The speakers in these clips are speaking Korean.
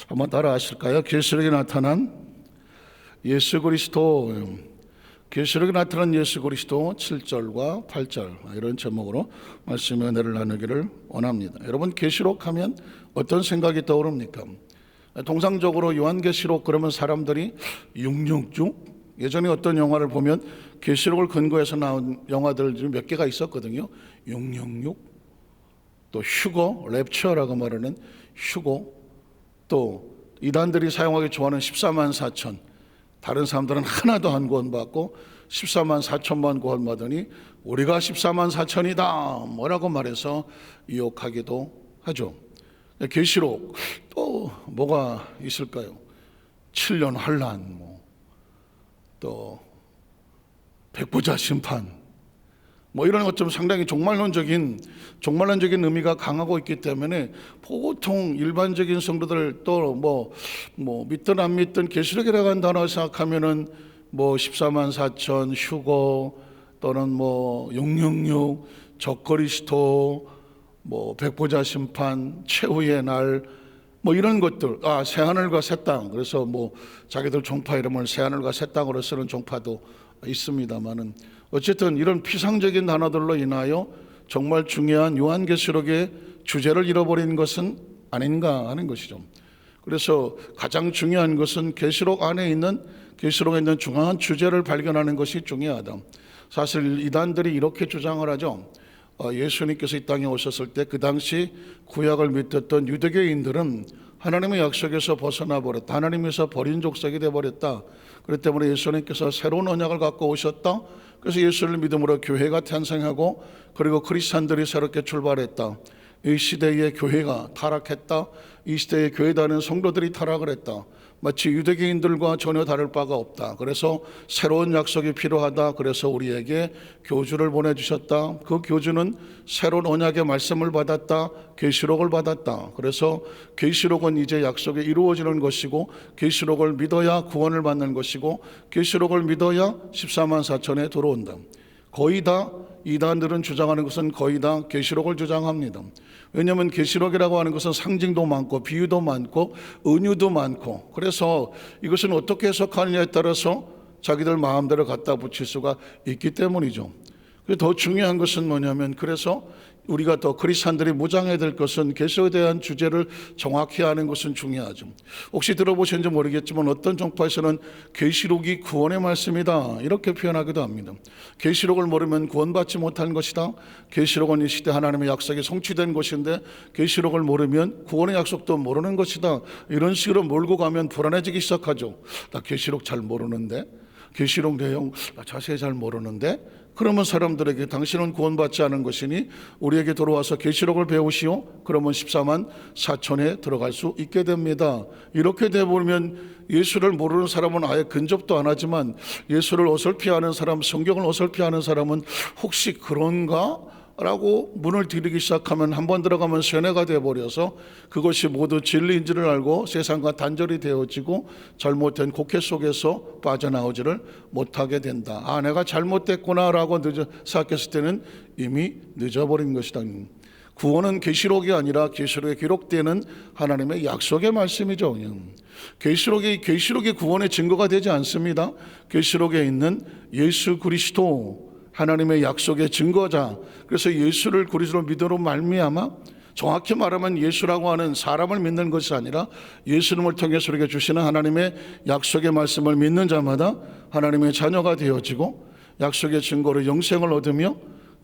한번 따라 하실까요? 계시록에 나타난 예수 그리스도, 계시록에 나타난 예수 그리스도 7절과 8절, 이런 제목으로 말씀의 은혜를 나누기를 원합니다. 여러분, 계시록 하면 어떤 생각이 떠오릅니까? 통상적으로 요한계시록 그러면 사람들이 666, 예전에 어떤 영화를 보면 계시록을 근거해서 나온 영화들 몇 개가 있었거든요. 666, 또 휴거, 랩처라고 말하는 휴거, 또 이단들이 사용하기 좋아하는 14만 4천, 다른 사람들은 하나도 안 구원받고 14만 4천만 구원받으니 우리가 14만 4천이다 뭐라고 말해서 유혹하기도 하죠. 계시록 또 뭐가 있을까요? 7년 환란, 또 백보자 심판, 이런 것 좀 상당히 종말론적인 의미가 강하고 있기 때문에 보통 일반적인 성도들 또 믿든 안 믿든 계시록이라고 하는 단어 생각하면은 14만 4천 휴거 또는 666 적그리스도 백보자 심판 최후의 날 이런 것들, 새하늘과 새 땅, 그래서 자기들 종파 이름을 새하늘과 새 땅으로 쓰는 종파도 있습니다만은 어쨌든 이런 피상적인 단어들로 인하여 정말 중요한 요한계시록의 주제를 잃어버린 것은 아닌가 하는 것이죠. 그래서 가장 중요한 것은 계시록에 있는 중요한 주제를 발견하는 것이 중요하다. 사실 이단들이 이렇게 주장을 하죠. 예수님께서 이 땅에 오셨을 때 그 당시 구약을 믿었던 유대교인들은 하나님의 약속에서 벗어나 버렸다. 하나님에서 버린 족속이 되어버렸다. 그렇기 때문에 예수님께서 새로운 언약을 갖고 오셨다. 그래서 예수를 믿음으로 교회가 탄생하고 그리고 크리스찬들이 새롭게 출발했다. 이 시대의 교회가 타락했다. 이 시대의 교회 다니는 성도들이 타락을 했다. 마치 유대교인들과 전혀 다를 바가 없다. 그래서 새로운 약속이 필요하다. 그래서 우리에게 교주를 보내주셨다. 그 교주는 새로운 언약의 말씀을 받았다. 계시록을 받았다. 그래서 계시록은 이제 약속이 이루어지는 것이고 계시록을 믿어야 구원을 받는 것이고 계시록을 믿어야 14만 4천에 들어온다. 거의 다 이단들은 주장하는 것은 거의 다 계시록을 주장합니다. 왜냐하면 계시록이라고 하는 것은 상징도 많고 비유도 많고 은유도 많고, 그래서 이것은 어떻게 해석하느냐에 따라서 자기들 마음대로 갖다 붙일 수가 있기 때문이죠. 더 중요한 것은 뭐냐면, 그래서 우리가 더 크리스찬들이 무장해야 될 것은 계시록에 대한 주제를 정확히 아는 것은 중요하죠. 혹시 들어보셨는지 모르겠지만 어떤 종파에서는 계시록이 구원의 말씀이다 이렇게 표현하기도 합니다. 계시록을 모르면 구원받지 못한 것이다. 계시록은 이 시대 하나님의 약속이 성취된 것인데 계시록을 모르면 구원의 약속도 모르는 것이다. 이런 식으로 몰고 가면 불안해지기 시작하죠. 나 계시록 잘 모르는데, 계시록 내용 나 자세히 잘 모르는데, 그러면 사람들에게 당신은 구원받지 않은 것이니 우리에게 들어와서 계시록을 배우시오. 그러면 14만 4천에 들어갈 수 있게 됩니다. 이렇게 되어버리면 예수를 모르는 사람은 아예 근접도 안 하지만 예수를 어설피 아는 사람, 성경을 어설피 아는 사람은 혹시 그런가? 라고 문을 들이기 시작하면 한 번 들어가면 쇠뇌가 되어버려서 그것이 모두 진리인지를 알고 세상과 단절이 되어지고 잘못된 곡해 속에서 빠져나오지를 못하게 된다. 내가 잘못됐구나 라고 생각했을 때는 이미 늦어버린 것이다. 구원은 계시록이 아니라 계시록에 기록되는 하나님의 약속의 말씀이죠. 계시록이 구원의 증거가 되지 않습니다. 계시록에 있는 예수 그리스도, 하나님의 약속의 증거자, 그래서 예수를 그리스도로 믿음으로 말미암아, 정확히 말하면 예수라고 하는 사람을 믿는 것이 아니라 예수님을 통해서 우리에게 주시는 하나님의 약속의 말씀을 믿는 자마다 하나님의 자녀가 되어지고 약속의 증거로 영생을 얻으며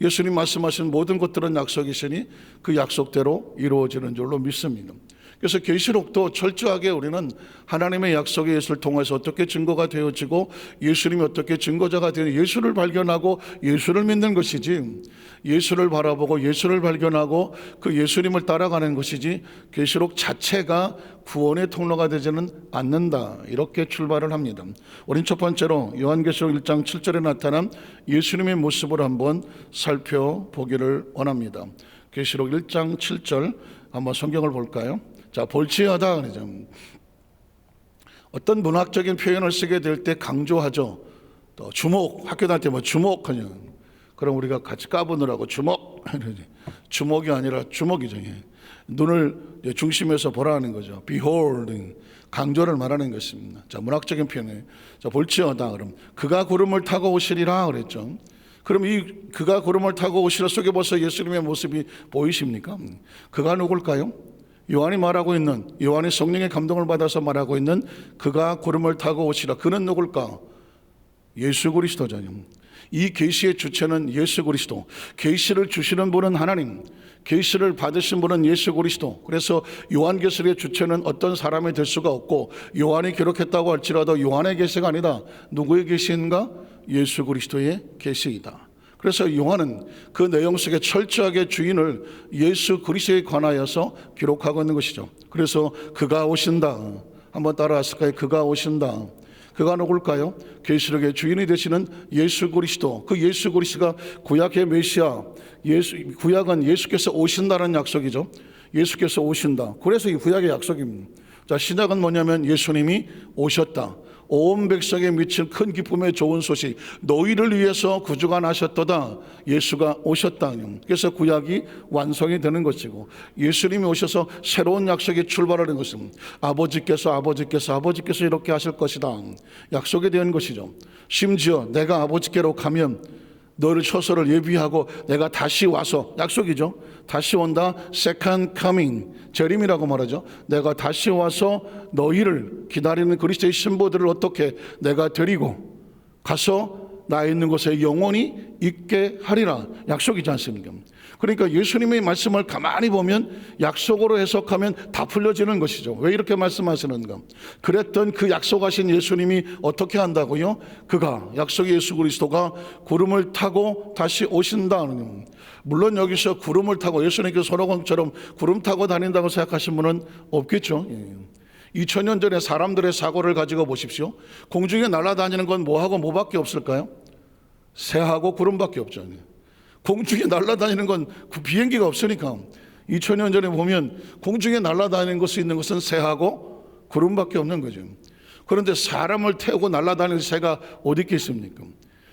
예수님 말씀하신 모든 것들은 약속이시니 그 약속대로 이루어지는 줄로 믿습니다. 그래서 계시록도 철저하게 우리는 하나님의 약속의 예수를 통해서 어떻게 증거가 되어지고 예수님이 어떻게 증거자가 되는 예수를 발견하고 예수를 믿는 것이지, 예수를 바라보고 예수를 발견하고 그 예수님을 따라가는 것이지 계시록 자체가 구원의 통로가 되지는 않는다, 이렇게 출발을 합니다. 우린 첫 번째로 요한계시록 1장 7절에 나타난 예수님의 모습을 한번 살펴보기를 원합니다. 계시록 1장 7절 한번 성경을 볼까요? 자, 볼지어다 그러죠. 어떤 문학적인 표현을 쓰게 될 때 강조하죠. 또 주목, 학교 다닐 때 주목하냐. 그럼 우리가 같이 까보느라고 주목이 아니라 주먹이죠. 눈을 중심에서 보라는 거죠. Beholding, 강조를 말하는 것입니다. 자, 문학적인 표현이에요. 자, 볼지어다. 그럼 그가 구름을 타고 오시리라 그랬죠. 그럼 이 그가 구름을 타고 오시라 속에 벌써 예수님의 모습이 보이십니까? 그가 누굴까요? 요한이 말하고 있는, 요한이 성령의 감동을 받아서 말하고 있는 그가 구름을 타고 오시라. 그는 누굴까? 예수 그리스도죠. 이 계시의 주체는 예수 그리스도. 계시를 주시는 분은 하나님, 계시를 받으신 분은 예수 그리스도. 그래서 요한계시의 주체는 어떤 사람이 될 수가 없고, 요한이 기록했다고 할지라도 요한의 계시가 아니다. 누구의 계시인가? 예수 그리스도의 계시이다. 그래서 요한은 그 내용 속에 철저하게 주인을 예수 그리스도에 관하여서 기록하고 있는 것이죠. 그래서 그가 오신다. 한번 따라하실까요? 그가 오신다. 그가 누굴까요? 계시록의 주인이 되시는 예수 그리스도. 그 예수 그리스도가 구약의 메시아, 구약은 예수께서 오신다는 약속이죠. 예수께서 오신다. 그래서 이 구약의 약속입니다. 자, 신약은 뭐냐면 예수님이 오셨다. 온 백성에 미칠 큰 기쁨의 좋은 소식, 너희를 위해서 구주가 나셨도다. 예수가 오셨다. 그래서 구약이 완성이 되는 것이고, 예수님이 오셔서 새로운 약속이 출발하는 것은 아버지께서 이렇게 하실 것이다. 약속이 된 것이죠. 심지어 내가 아버지께로 가면 너를 처소를 예비하고 내가 다시 와서, 약속이죠. 다시 온다. Second coming, 재림이라고 말하죠. 내가 다시 와서 너희를 기다리는 그리스도의 신부들을 어떻게 내가 데리고 가서 나 있는 곳에 영원히 있게 하리라. 약속이지 않습니까? 그러니까 예수님의 말씀을 가만히 보면 약속으로 해석하면 다 풀려지는 것이죠. 왜 이렇게 말씀하시는가? 그랬던 그 약속하신 예수님이 어떻게 한다고요? 그가, 약속의 예수 그리스도가 구름을 타고 다시 오신다는. 물론 여기서 구름을 타고 예수님께서 손오공처럼 구름 타고 다닌다고 생각하신 분은 없겠죠. 2000년 전에 사람들의 사고를 가지고 보십시오. 공중에 날아다니는 건 뭐하고 뭐밖에 없을까요? 새하고 구름밖에 없죠. 공중에 날아다니는 건 비행기가 없으니까 2000년 전에 보면 공중에 날아다니는 것이 있는 것은 새하고 구름밖에 없는 거죠. 그런데 사람을 태우고 날아다니는 새가 어디 있겠습니까?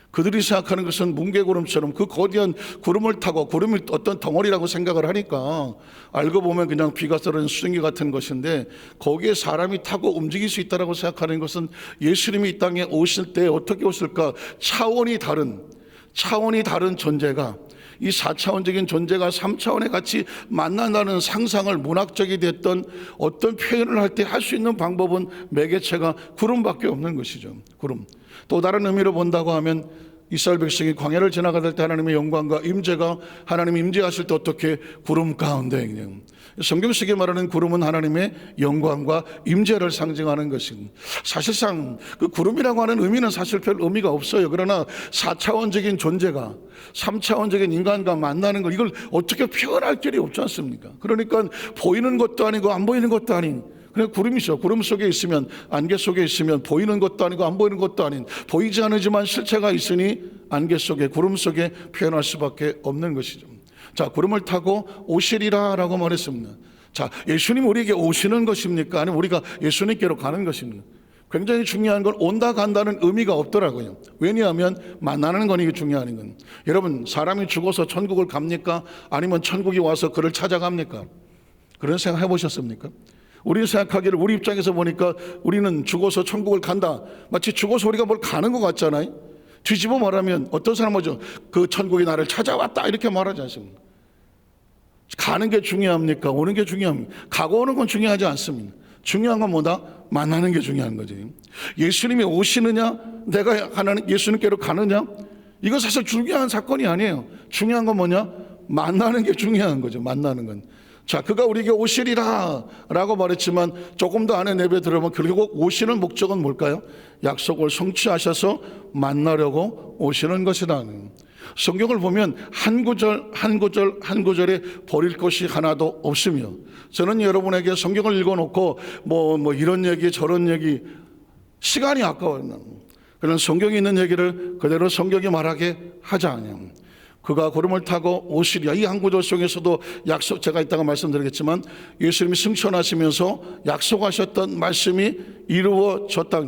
그들이 생각하는 것은 뭉게구름처럼 그 거대한 구름을 타고, 구름이 어떤 덩어리라고 생각을 하니까 알고 보면 그냥 비가 떨어지는 수증기 같은 것인데, 거기에 사람이 타고 움직일 수 있다고 생각하는 것은 예수님이 이 땅에 오실 때 어떻게 오실까? 차원이 다른 존재가, 이 4차원적인 존재가 3차원에 같이 만난다는 상상을 문학적이 됐던 어떤 표현을 할 때 할 수 있는 방법은 매개체가 구름밖에 없는 것이죠. 구름. 또 다른 의미로 본다고 하면 이스라엘 백성이 광야를 지나갈 때 하나님의 영광과 임재가, 하나님이 임재하실 때 어떻게 구름 가운데, 그냥 성경 속에 말하는 구름은 하나님의 영광과 임재를 상징하는 것입니다. 사실상 그 구름이라고 하는 의미는 사실 별 의미가 없어요. 그러나 4차원적인 존재가 3차원적인 인간과 만나는 것, 이걸 어떻게 표현할 길이 없지 않습니까? 그러니까 보이는 것도 아니고 안 보이는 것도 아닌 그냥 구름이죠. 구름 속에 있으면, 안개 속에 있으면 보이는 것도 아니고 안 보이는 것도 아닌, 보이지 않지만 실체가 있으니 안개 속에, 구름 속에 표현할 수밖에 없는 것이죠. 자, 구름을 타고 오시리라 라고 말했습니다. 자, 예수님 우리에게 오시는 것입니까? 아니면 우리가 예수님께로 가는 것입니까? 굉장히 중요한 건 온다 간다는 의미가 없더라고요. 왜냐하면 만나는 건 이게 중요한 건, 여러분, 사람이 죽어서 천국을 갑니까? 아니면 천국이 와서 그를 찾아갑니까? 그런 생각 해보셨습니까? 우리 생각하기를, 우리 입장에서 보니까 우리는 죽어서 천국을 간다, 마치 죽어서 우리가 뭘 가는 것 같잖아요. 뒤집어 말하면 어떤 사람은 그 천국이 나를 찾아왔다 이렇게 말하지 않습니까? 가는 게 중요합니까? 오는 게 중요합니까? 가고 오는 건 중요하지 않습니다. 중요한 건 뭐다? 만나는 게 중요한 거지. 예수님이 오시느냐, 내가 예수님께로 가느냐, 이건 사실 중요한 사건이 아니에요. 중요한 건 뭐냐? 만나는 게 중요한 거죠. 만나는 건. 자, 그가 우리에게 오시리라 라고 말했지만 조금 더 안에 내배 들어보면 결국 오시는 목적은 뭘까요? 약속을 성취하셔서 만나려고 오시는 것이다. 성경을 보면 한 구절에 버릴 것이 하나도 없으며, 저는 여러분에게 성경을 읽어놓고 뭐 이런 얘기 저런 얘기, 시간이 아까워요. 그런 성경에 있는 얘기를 그대로 성경이 말하게 하자. 그가 구름을 타고 오시리라. 이 한 구절 속에서도 약속, 제가 이따가 말씀드리겠지만 예수님이 승천하시면서 약속하셨던 말씀이 이루어졌다.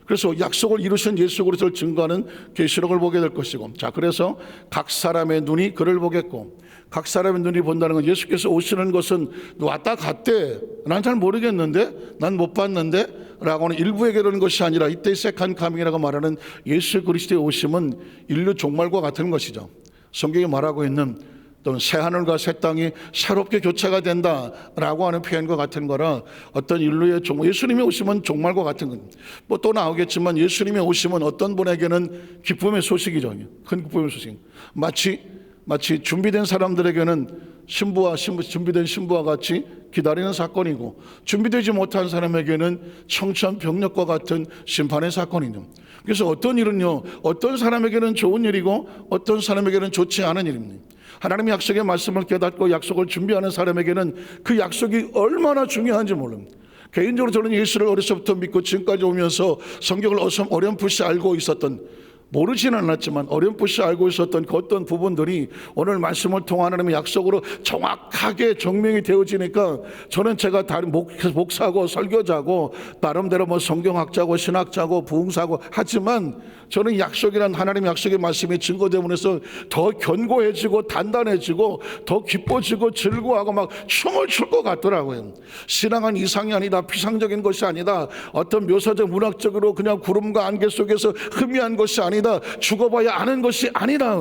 그래서 약속을 이루신 예수 그리스도를 증거하는 계시록을 보게 될 것이고, 자, 그래서 각 사람의 눈이 그를 보겠고, 각 사람의 눈이 본다는 건 예수께서 오시는 것은 왔다 갔대, 난 잘 모르겠는데, 난 못 봤는데 라고는 일부에게 그러는 것이 아니라 이때 세컨 카밍이라고 말하는 예수 그리스도의 오심은 인류 종말과 같은 것이죠. 성경이 말하고 있는 또는 새하늘과 새 땅이 새롭게 교체가 된다라고 하는 표현과 같은 거라, 어떤 인류의 예수님의 오심은 종말과 같은 것. 뭐 또 나오겠지만 예수님의 오심은 어떤 분에게는 기쁨의 소식이죠. 큰 기쁨의 소식. 마치 준비된 사람들에게는 준비된 신부와 같이 기다리는 사건이고, 준비되지 못한 사람에게는 청천벽력과 같은 심판의 사건이죠. 그래서 어떤 일은요, 어떤 사람에게는 좋은 일이고 어떤 사람에게는 좋지 않은 일입니다. 하나님의 약속의 말씀을 깨닫고 약속을 준비하는 사람에게는 그 약속이 얼마나 중요한지 모릅니다. 개인적으로 저는 예수를 어려서부터 믿고 지금까지 오면서 성경을 어렴풋이 알고 있었던, 모르지는 않았지만 어렴풋이 알고 있었던 그 어떤 부분들이 오늘 말씀을 통한 하나님의 약속으로 정확하게 정명이 되어지니까, 저는 제가 다른 목사고 설교자고 나름대로 뭐 성경학자고 신학자고 부흥사고 하지만, 저는 약속이란 하나님의 약속의 말씀이 증거되면서 더 견고해지고 단단해지고 더 기뻐지고 즐거워하고 막 춤을 출 것 같더라고요. 신앙은 이상이 아니다, 피상적인 것이 아니다, 어떤 묘사적 문학적으로 그냥 구름과 안개 속에서 흐미한 것이 아니다, 죽어봐야 아는 것이 아니다.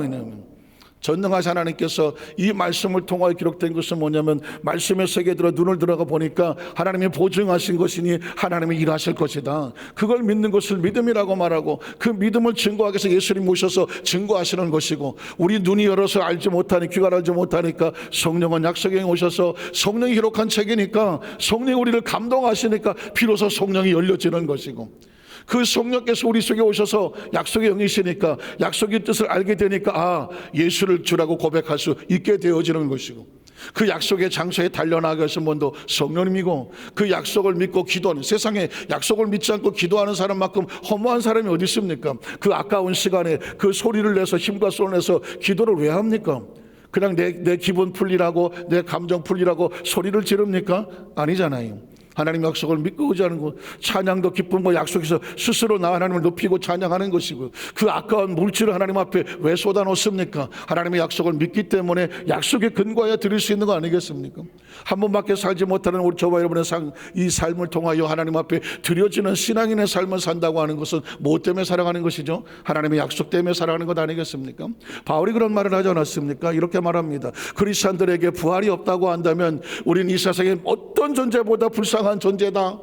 전능하신 하나님께서 이 말씀을 통하여 기록된 것은 뭐냐면, 말씀의 세계에 들어 눈을 들어가 보니까 하나님이 보증하신 것이니 하나님이 일하실 것이다. 그걸 믿는 것을 믿음이라고 말하고, 그 믿음을 증거하기 위해서 예수님 오셔서 증거하시는 것이고, 우리 눈이 열어서 알지 못하니, 귀가 알지 못하니까 성령은 약속에 오셔서, 성령이 기록한 책이니까 성령이 우리를 감동하시니까 비로소 성령이 열려지는 것이고, 그 성령께서 우리 속에 오셔서 약속의 영이시니까 약속의 뜻을 알게 되니까 예수를 주라고 고백할 수 있게 되어지는 것이고, 그 약속의 장소에 달려나가게 하신 분도 성령님이고, 그 약속을 믿고 기도하는, 세상에 약속을 믿지 않고 기도하는 사람만큼 허무한 사람이 어디 있습니까? 그 아까운 시간에 그 소리를 내서 힘과 손을 내서 기도를 왜 합니까? 그냥 내 기분 풀리라고, 내 감정 풀리라고 소리를 지릅니까? 아니잖아요. 하나님 약속을 믿고 의지하는 것, 찬양도 기쁨과 약속에서 스스로 나 하나님을 높이고 찬양하는 것이고, 그 아까운 물질을 하나님 앞에 왜 쏟아놓습니까? 하나님의 약속을 믿기 때문에 약속에 근거하여 드릴 수 있는 거 아니겠습니까? 한 번밖에 살지 못하는 우리 저와 여러분의 이 삶을 통하여 하나님 앞에 드려지는 신앙인의 삶을 산다고 하는 것은 뭐 때문에 살아가는 것이죠? 하나님의 약속 때문에 살아가는 것 아니겠습니까? 바울이 그런 말을 하지 않았습니까? 이렇게 말합니다. 그리스도인들에게 부활이 없다고 한다면 우리는 이 세상에 어떤 존재보다 불쌍한 존재다.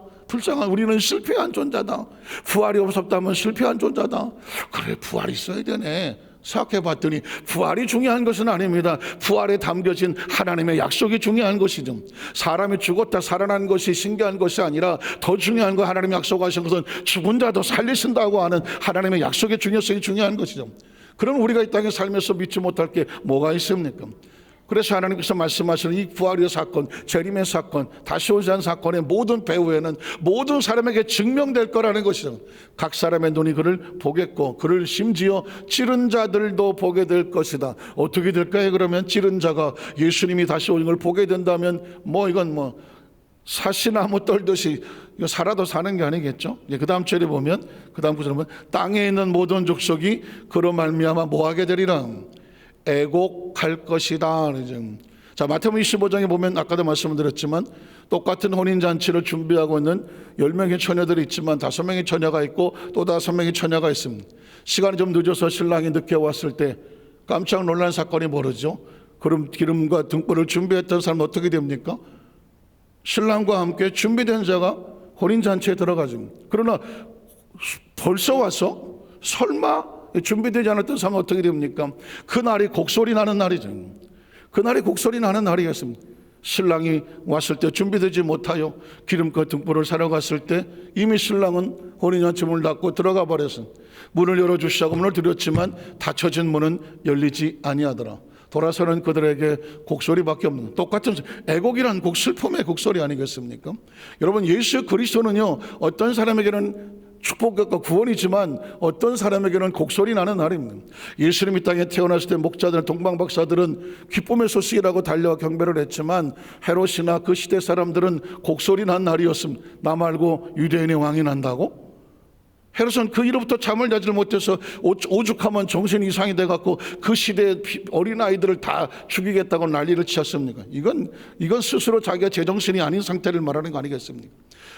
우리는 실패한 존재다. 부활이 없었다면 실패한 존재다. 그래, 부활이 있어야 되네. 생각해 봤더니 부활이 중요한 것은 아닙니다. 부활에 담겨진 하나님의 약속이 중요한 것이죠. 사람이 죽었다 살아난 것이 신기한 것이 아니라, 더 중요한 거, 하나님의 약속하신 것은 죽은 자도 살리신다고 하는 하나님의 약속의 중요성이 중요한 것이죠. 그럼 우리가 이 땅에 살면서 믿지 못할 게 뭐가 있습니까? 그래서 하나님께서 말씀하시는 이 부활의 사건, 재림의 사건, 다시 오지 않은 사건의 모든 배후에는 모든 사람에게 증명될 거라는 것이죠. 각 사람의 눈이 그를 보겠고, 그를 심지어 찌른 자들도 보게 될 것이다. 어떻게 될까요? 그러면 찌른 자가 예수님이 다시 오는 걸 보게 된다면 이건 사시나무 떨듯이 살아도 사는 게 아니겠죠. 그 다음 절에 보면, 그 다음 구절에 보면, 땅에 있는 모든 족속이 그로 말미암아 뭐하게 되리라? 애곡할 것이다. 자, 마태복음 25장에 보면 아까도 말씀드렸지만, 똑같은 혼인잔치를 준비하고 있는 10명의 처녀들이 있지만 5명의 처녀가 있고 또 5명의 처녀가 있습니다. 시간이 좀 늦어서 신랑이 늦게 왔을 때 깜짝 놀란 사건이 벌어지죠. 그럼 기름과 등불을 준비했던 사람은 어떻게 됩니까? 신랑과 함께 준비된 자가 혼인잔치에 들어가죠. 그러나 벌써 와서 설마 준비되지 않았던 사람은 어떻게 됩니까? 그날이 곡소리 나는 날이죠. 그날이 곡소리 나는 날이었습니다. 신랑이 왔을 때 준비되지 못하여 기름과 등불을 사러 갔을 때 이미 신랑은 혼인잔치 문을 닫고 들어가 버렸습니다. 문을 열어주시자고 문을 드렸지만 닫혀진 문은 열리지 아니하더라. 돌아서는 그들에게 곡소리밖에 없는, 똑같은 애곡이란 슬픔의 곡소리 아니겠습니까? 여러분, 예수 그리스도는요, 어떤 사람에게는 축복과 구원이지만 어떤 사람에게는 곡소리 나는 날입니다. 예수님이 땅에 태어났을 때 목자들, 동방박사들은 기쁨의 소식이라고 달려와 경배를 했지만, 헤롯이나 그 시대 사람들은 곡소리 난 날이었습니다. 나 말고 유대인의 왕이 난다고? 헤롯은 그 이로부터 잠을 자질 못해서 오죽하면 정신 이상이 돼갖고 그 시대의 어린아이들을 다 죽이겠다고 난리를 치었습니까? 이건 스스로 자기가 제정신이 아닌 상태를 말하는 거 아니겠습니까?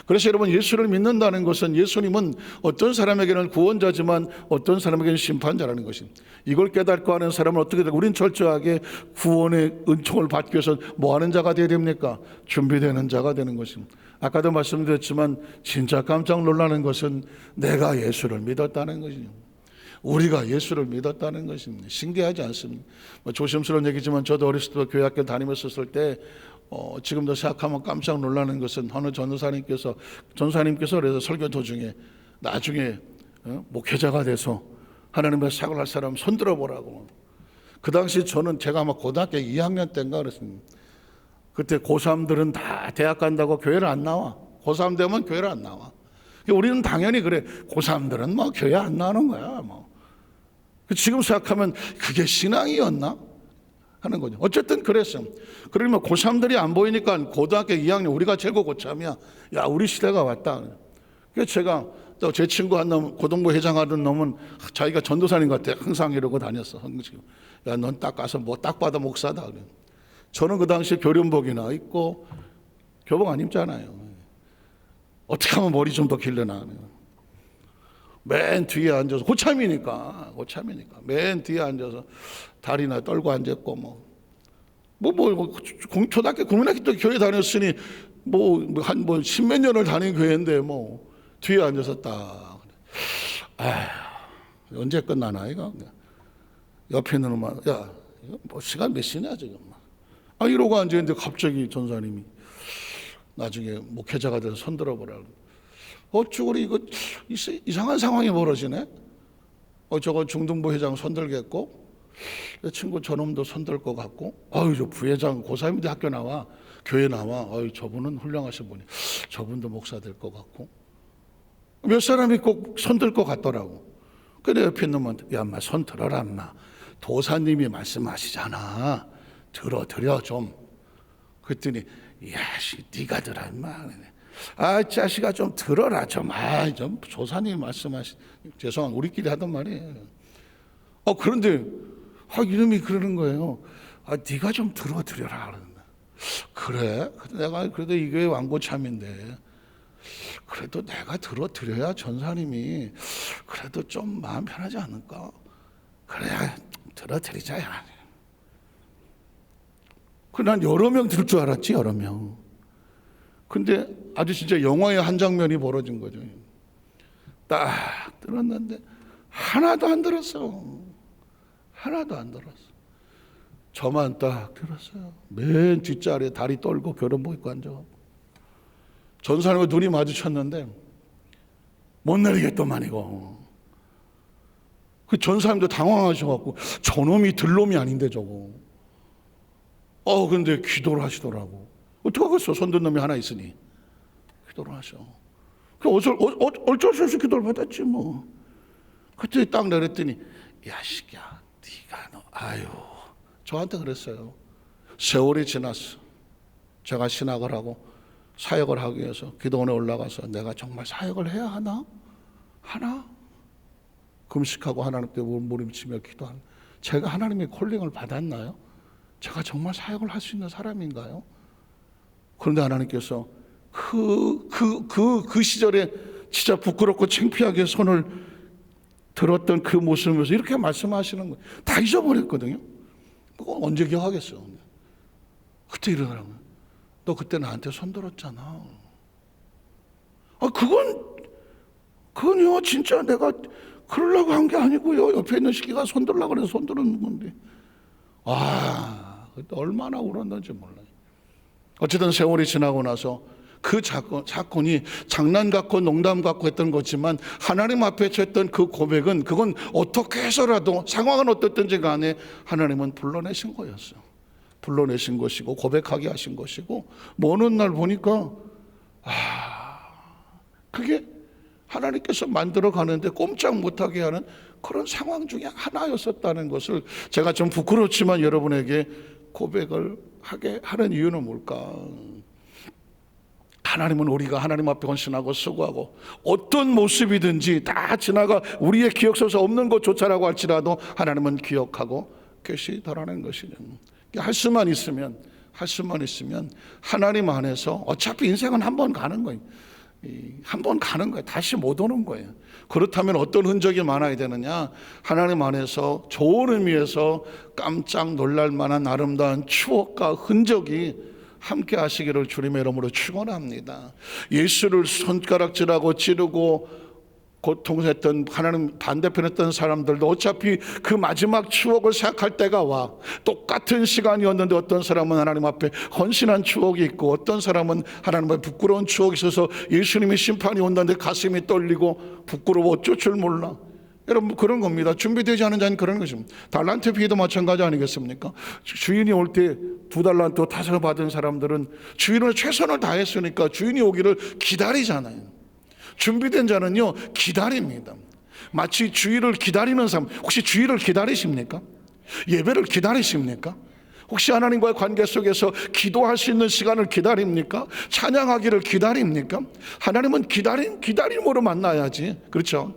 그래서 여러분, 예수를 믿는다는 것은 예수님은 어떤 사람에게는 구원자지만 어떤 사람에게는 심판자라는 것입니다. 이걸 깨닫고 하는 사람은 어떻게 될까? 우린 철저하게 구원의 은총을 받기 위해서 뭐 하는 자가 되어야 됩니까? 준비되는 자가 되는 것입니다. 아까도 말씀드렸지만 진짜 깜짝 놀라는 것은 내가 예수를 믿었다는 것이죠. 우리가 예수를 믿었다는 것입니다. 신기하지 않습니까? 조심스러운 얘기지만 저도 어렸을 때 교회 학교 다니면서 때 지금도 생각하면 깜짝 놀라는 것은 어느 전도사님께서 그래서 설교 도중에 나중에 목회자가 돼서 하나님의 사역을 할 사람 손들어 보라고. 그 당시 제가 아마 고등학교 2학년 때인가 그랬습니다. 그때 고3들은 다 대학 간다고 교회를 안 나와. 고3 되면 교회를 안 나와. 우리는 당연히 그래. 고3들은 뭐 교회 안 나오는 거야. 뭐. 지금 생각하면 그게 신앙이었나? 하는 거죠. 어쨌든 그랬어요. 그러면 고3들이 안 보이니까 고등학교 2학년 우리가 최고 고참이야. 야, 우리 시대가 왔다. 그래서 제가 또 제 친구 한 놈, 고등부 회장하던 놈은 자기가 전도사님 같아. 항상 이러고 다녔어. 야, 넌 딱 가서 뭐 딱 봐도 목사다. 그래. 저는 그 당시에 교련복이나 입고 교복 안 입잖아요. 어떻게 하면 머리 좀 더 길러나. 맨 뒤에 앉아서 고참이니까 맨 뒤에 앉아서 다리나 떨고 앉았고 초등학교 국민학교 때 교회 다녔으니 한 십몇 년을 다닌 교회인데 뒤에 앉아서 딱 언제 끝나나 이거. 옆에 있는 놈만 야 이거 시간 몇 시냐 지금. 이러고 앉았는데 갑자기 전사님이 나중에 목회자가 돼서 손들어 보라. 어쭈구리 이거 이상한 상황이 벌어지네. 저거 중등부 회장 손들겠고 내 친구 저놈도 손들 것 같고 저 부회장 고3인데 학교 나와 교회 나와 저분은 훌륭하신 분이 저분도 목사 될 것 같고 몇 사람이 꼭 손들 것 같더라고. 그래 옆에 있는 놈한테 야 인마 손 들어라 인마 도사님이 말씀하시잖아 들어 좀. 그랬더니 야씨 네가 들어 인마. 자식아 좀 들어라 좀. 좀 조사님 말씀하시 죄송한 우리끼리 하던 말이에요. 그런데 이놈이 그러는 거예요. 네가 좀 들어드려라. 그래 내가 그래도 이 교회 왕고참인데 그래도 내가 들어드려야 전사님이 그래도 좀 마음 편하지 않을까. 그래 들어드리자. 난 여러 명 들을 줄 알았지 여러 명. 근데 아주 진짜 영화의 한 장면이 벌어진 거죠. 딱 들었는데 하나도 안 들었어. 하나도 안 들었어. 저만 딱 들었어요. 맨 뒷자리에 다리 떨고 교련복 입고 앉아가지고 전사님과 눈이 마주쳤는데 못 내리겠더만 이거. 그 전사님도 당황하셔갖고 저놈이 들놈이 아닌데 저거. 근데 기도를 하시더라고. 어떡하겠어 손든 놈이 하나 있으니 기도를 하셔. 어쩔 수 없이 기도를 받았지 뭐. 그때 딱 내렸더니 야 시끼야 네가 저한테 그랬어요. 세월이 지났어. 제가 신학을 하고 사역을 하기 위해서 기도원에 올라가서 내가 정말 사역을 해야 하나? 금식하고 하나님께 몸부림치며 기도하는 제가 하나님의 콜링을 받았나요? 제가 정말 사역을 할 수 있는 사람인가요? 그런데 하나님께서 그 시절에 진짜 부끄럽고 창피하게 손을 들었던 그 모습에서 이렇게 말씀하시는 거예요. 다 잊어버렸거든요. 언제 기억하겠어요? 그때 이러더라고요. 너 그때 나한테 손 들었잖아. 그건요 진짜 내가 그러려고 한 게 아니고요. 옆에 있는 시기가 손 들려고 그래서 손 들었는 건데. 그때 얼마나 울었는지 몰라요. 어쨌든 세월이 지나고 나서 그 사건이 장난 같고 농담 같고 했던 거지만 하나님 앞에 했던 그 고백은 그건 어떻게 해서라도 상황은 어떻든지 간에 하나님은 불러내신 거였어요. 불러내신 것이고 고백하게 하신 것이고 어느 날 보니까 그게 하나님께서 만들어 가는데 꼼짝 못하게 하는 그런 상황 중에 하나였었다는 것을 제가 좀 부끄럽지만 여러분에게 고백을 하게 하는 이유는 뭘까? 하나님은 우리가 하나님 앞에 헌신하고 수고하고 어떤 모습이든지 다 지나가 우리의 기억 속에 없는 것조차라고 할지라도 하나님은 기억하고 계시더라는 것이죠. 할 수만 있으면 하나님 안에서 어차피 인생은 한 번 가는 거예요. 한 번 가는 거예요. 다시 못 오는 거예요. 그렇다면 어떤 흔적이 많아야 되느냐? 하나님 안에서 좋은 의미에서 깜짝 놀랄 만한 아름다운 추억과 흔적이 함께 하시기를 주님의 이름으로 축원합니다. 예수를 손가락질하고 찌르고 고통했던 하나님 반대편에 있던 사람들도 어차피 그 마지막 추억을 생각할 때가 와. 똑같은 시간이었는데 어떤 사람은 하나님 앞에 헌신한 추억이 있고 어떤 사람은 하나님 앞에 부끄러운 추억이 있어서 예수님의 심판이 온다는데 가슴이 떨리고 부끄러워 어쩔 줄 몰라. 여러분 그런 겁니다. 준비되지 않은 자는 그런 것입니다. 달란트 비도 마찬가지 아니겠습니까? 주인이 올 때 2달란트 5 받은 사람들은 주인은 최선을 다했으니까 주인이 오기를 기다리잖아요. 준비된 자는요 기다립니다. 마치 주일을 기다리는 사람, 혹시 주일을 기다리십니까? 예배를 기다리십니까? 혹시 하나님과의 관계 속에서 기도할 수 있는 시간을 기다립니까? 찬양하기를 기다립니까? 하나님은 기다림으로 만나야지. 그렇죠?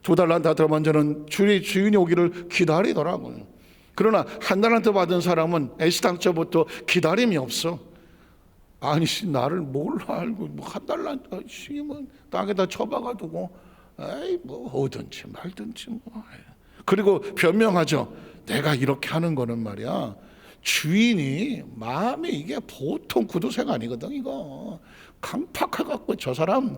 2달란트 받은 자는 주인이 오기를 기다리더라고요. 그러나 1달란트 받은 사람은 애시당초부터 기다림이 없어. 아니 나를 뭘 알고 뭐 1달란트 뭐 땅에다 처박아 두고 에이 뭐 오든지 말든지 뭐. 그리고 변명하죠. 내가 이렇게 하는 거는 말이야 주인이 마음이 이게 보통 구두쇠가 아니거든. 이거 강팍해갖고 저 사람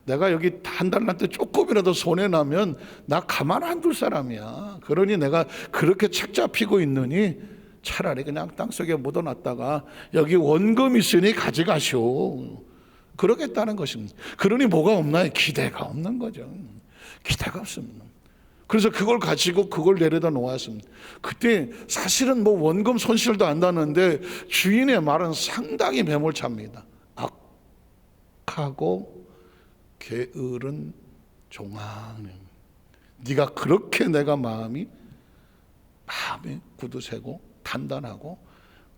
내가 여기 1달란트 조금이라도 손해 나면 나 가만 안 둘 사람이야. 그러니 내가 그렇게 책 잡히고 있느니 차라리 그냥 땅속에 묻어놨다가 여기 원금 있으니 가져가시오. 그러겠다는 것입니다. 그러니 뭐가 없나요? 기대가 없는 거죠. 기대가 없습니다. 그래서 그걸 가지고 그걸 내려다 놓았습니다. 그때 사실은 뭐 원금 손실도 안 나는데 주인의 말은 상당히 매몰차입니다. 악하고 게으른 종아, 네가 그렇게 내가 마음이 굳으세고 단단하고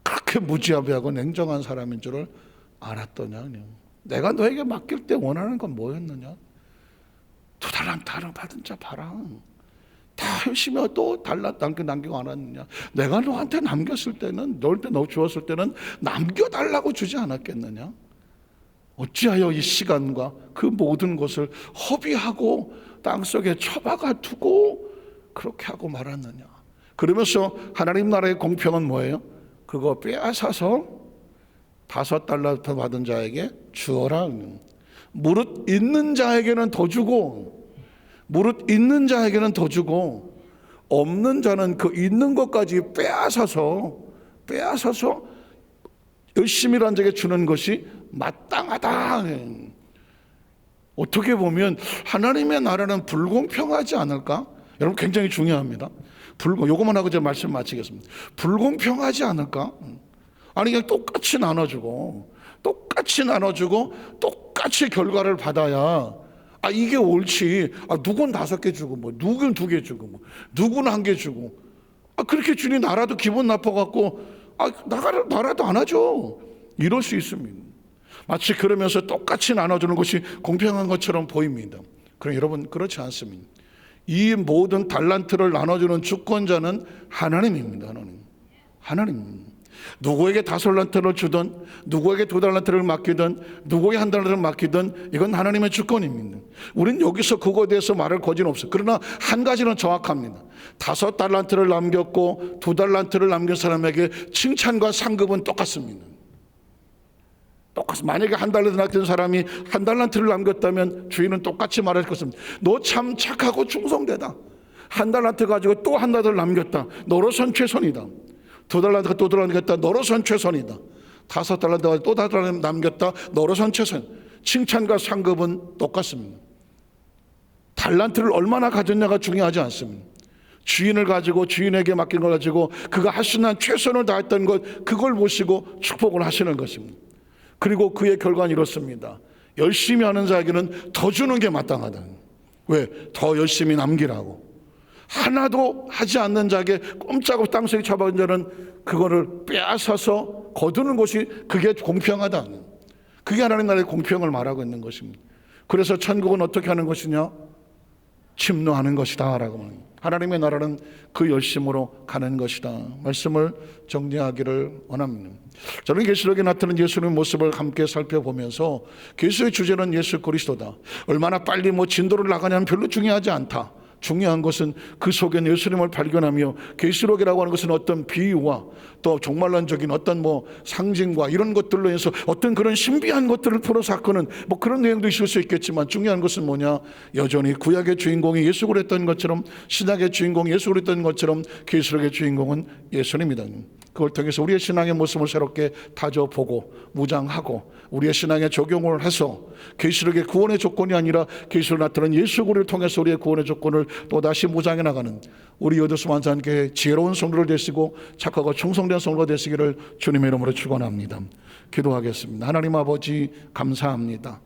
그렇게 무지하고 냉정한 사람인 줄을 알았더냐. 내가 너에게 맡길 때 원하는 건 뭐였느냐? 2달란트 받은 자 봐라. 다 열심히 또 달란트 남기고 안 왔느냐? 내가 너한테 남겼을 때는 너한테 주었을 때는 남겨달라고 주지 않았겠느냐? 어찌하여 이 시간과 그 모든 것을 허비하고 땅속에 처박아 두고 그렇게 하고 말았느냐? 그러면서 하나님 나라의 공평은 뭐예요? 그거 빼앗아서 5달란트 받은 자에게 주어라. 무릇 있는 자에게는 더 주고 없는 자는 그 있는 것까지 빼앗아서 열심히 일한 자에게 주는 것이 마땅하다. 어떻게 보면 하나님의 나라는 불공평하지 않을까? 여러분 굉장히 중요합니다. 요것만 하고 제가 말씀 마치겠습니다. 불공평하지 않을까? 아니 그냥 똑같이 나눠주고 똑같이 결과를 받아야 이게 옳지. 누군 5개 주고 뭐 누군 2개 주고 뭐 누군 1개 주고 그렇게 주니 나라도 기분 나빠갖고 나라도 안 하죠. 이럴 수 있습니다. 마치 그러면서 똑같이 나눠주는 것이 공평한 것처럼 보입니다. 그럼 여러분 그렇지 않습니다. 이 모든 달란트를 나눠주는 주권자는 하나님입니다. 하나님. 누구에게 5달란트를 주든 누구에게 2달란트를 맡기든 누구에게 1달란트를 맡기든 이건 하나님의 주권입니다. 우리는 여기서 그거에 대해서 말할 거지는 없어요. 그러나 한 가지는 정확합니다. 5달란트를 남겼고 2달란트를 남긴 사람에게 칭찬과 상급은 똑같습니다. 만약에 1달란트 남긴 사람이 1달란트를 남겼다면 주인은 똑같이 말할 것입니다. 너 참 착하고 충성되다. 1달란트 가지고 또 1달란트를 남겼다. 너로선 최선이다. 2달란트가 또 남겼다. 너로선 최선이다. 5달란트 가지고 또 5달란트 남겼다. 너로선 최선. 칭찬과 상급은 똑같습니다. 달란트를 얼마나 가졌냐가 중요하지 않습니다. 주인을 가지고 주인에게 맡긴 걸 가지고 그가 할 수 있는 최선을 다했던 것 그걸 보시고 축복을 하시는 것입니다. 그리고 그의 결과는 이렇습니다. 열심히 하는 자에게는 더 주는 게 마땅하다. 왜? 더 열심히 남기라고. 하나도 하지 않는 자에게 꼼짝없이 땅속에 처박은 자는 그거를 빼앗아서 거두는 것이 그게 공평하다. 그게 하나님 나라의 공평을 말하고 있는 것입니다. 그래서 천국은 어떻게 하는 것이냐? 침노하는 것이다 라고 말합니다. 하나님의 나라는 그 열심으로 가는 것이다. 말씀을 정리하기를 원합니다. 저는 계시록에 나타난 예수님의 모습을 함께 살펴보면서 계시의 주제는 예수 그리스도다. 얼마나 빨리 진도를 나가냐는 별로 중요하지 않다. 중요한 것은 그 속에 예수님을 발견하며 계시록이라고 하는 것은 어떤 비유와 또 종말론적인 어떤 상징과 이런 것들로 해서 어떤 그런 신비한 것들을 풀어 삭히는 그런 내용도 있을 수 있겠지만, 중요한 것은 뭐냐? 여전히 구약의 주인공이 예수 그랬던 것처럼, 신약의 주인공이 예수 그랬던 것처럼 계시록의 주인공은 예수님이다. 그걸 통해서 우리의 신앙의 모습을 새롭게 다져보고 무장하고 우리의 신앙에 적용을 해서 계시록의 구원의 조건이 아니라 계시록에 나타난 예수 그리스도를 통해서 우리의 구원의 조건을 또다시 무장해 나가는 우리 여도수 만찬교회 지혜로운 성도를 되시고 착하고 충성된 성도가 되시기를 주님의 이름으로 축원합니다. 기도하겠습니다. 하나님 아버지 감사합니다.